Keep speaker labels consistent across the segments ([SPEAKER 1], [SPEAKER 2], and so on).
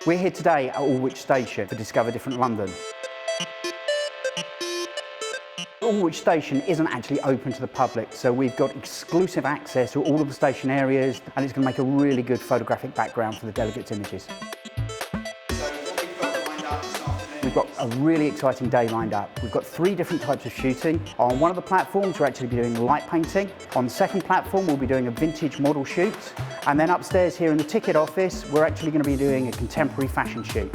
[SPEAKER 1] We're here today at Aldwych Station for Discover Different London. Aldwych Station isn't actually open to the public, so we've got exclusive access to all of the station areas, and it's going to make a really good photographic background for the delegates' images. We've got a really exciting day lined up. We've got 3 different types of shooting. On one of the platforms, we're actually doing light painting. On the second platform, we'll be doing a vintage model shoot. And then upstairs here in the ticket office, we're actually going to be doing a contemporary fashion shoot.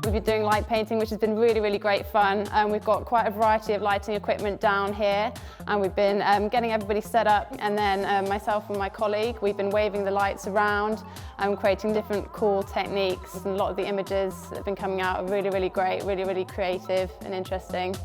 [SPEAKER 2] We've been doing light painting, which has been really great fun. We've got quite a variety of lighting equipment down here, and we've been getting everybody set up, and then myself and my colleague, we've been waving the lights around and creating different cool techniques, and a lot of the images that have been coming out are really great, really creative and interesting.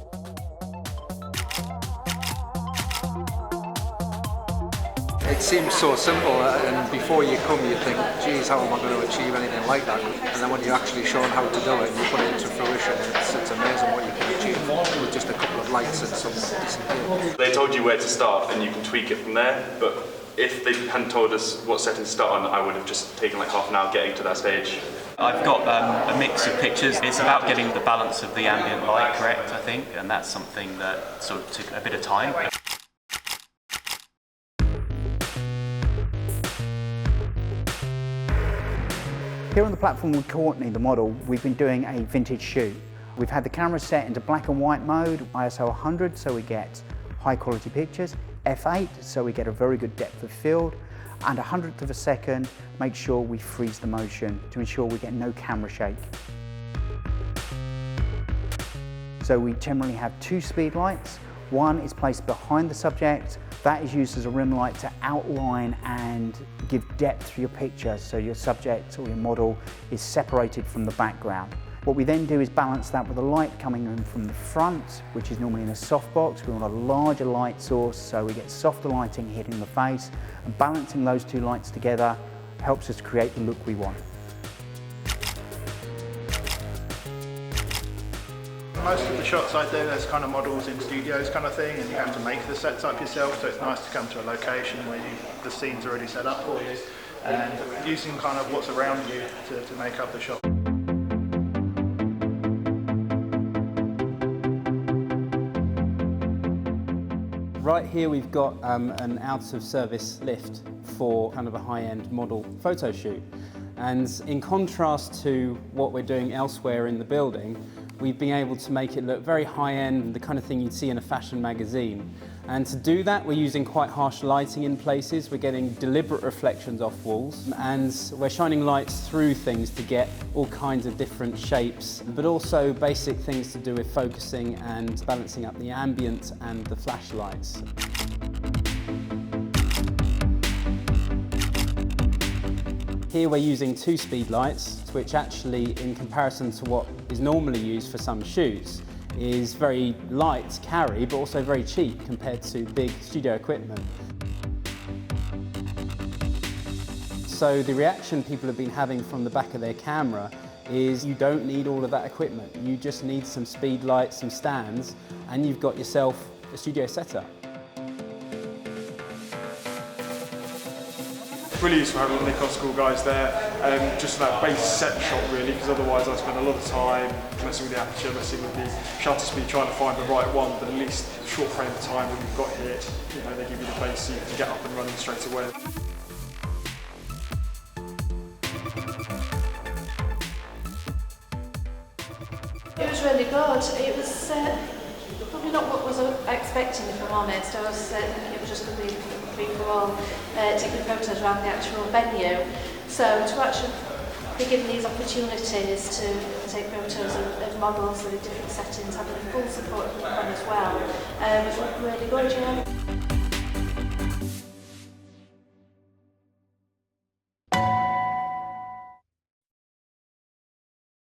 [SPEAKER 3] It seems so simple, and before you come you think, geez, how am I going to achieve anything like that? And then when you're actually shown how to do it, you put it into fruition, it's amazing what you can achieve with just a couple of lights and some decent gear.
[SPEAKER 4] They told you where to start and you can tweak it from there, but if they hadn't told us what setting to start on, I would have just taken like half an hour getting to that stage.
[SPEAKER 5] I've got a mix of pictures. It's about getting the balance of the ambient light correct, I think, and that's something that sort of took a bit of time.
[SPEAKER 1] Here on the platform with Courtney, the model, we've been doing a vintage shoot. We've had the camera set into black and white mode, ISO 100, so we get high quality pictures, f8, so we get a very good depth of field, and 100th of a second, make sure we freeze the motion to ensure we get no camera shake. So we generally have 2 speed lights. One is placed behind the subject. That is used as a rim light to outline and give depth to your picture, so your subject or your model is separated from the background. What we then do is balance that with a light coming in from the front, which is normally in a softbox. We want a larger light source, so we get softer lighting hitting the face, and balancing those 2 lights together helps us create the look we want.
[SPEAKER 6] Most of the shots I do, there's kind of models in studios kind of thing, and you have to make the sets up yourself, so it's nice to come to a location where the scene's already set up for you, and using kind of what's around you to make up the shot.
[SPEAKER 7] Right here we've got an out-of-service lift for kind of a high-end model photo shoot. And in contrast to what we're doing elsewhere in the building, we've been able to make it look very high-end, the kind of thing you'd see in a fashion magazine. And to do that, we're using quite harsh lighting in places. We're getting deliberate reflections off walls, and we're shining lights through things to get all kinds of different shapes, but also basic things to do with focusing and balancing up the ambient and the flash lights. Here we're using 2 speed lights, which actually, in comparison to what is normally used for some shoots, is very light to carry, but also very cheap compared to big studio equipment. So the reaction people have been having from the back of their camera is you don't need all of that equipment. You just need some speed lights, some stands, and you've got yourself a studio setup.
[SPEAKER 8] Really useful having the Nikon school guys there, just for that base set shot really, because otherwise I spend a lot of time messing with the aperture, messing with the shutter speed, trying to find the right one, but at least a short frame of time when you've got here, you know, they give you the base so you can get up and running straight away.
[SPEAKER 9] It was really good. It was probably not what was expecting, if I'm honest. I was thinking it was just going to be free for all, taking photos around the actual venue. So to actually be given these opportunities to take photos of models in different settings, having the full support from Nikon as well, was really good, yeah.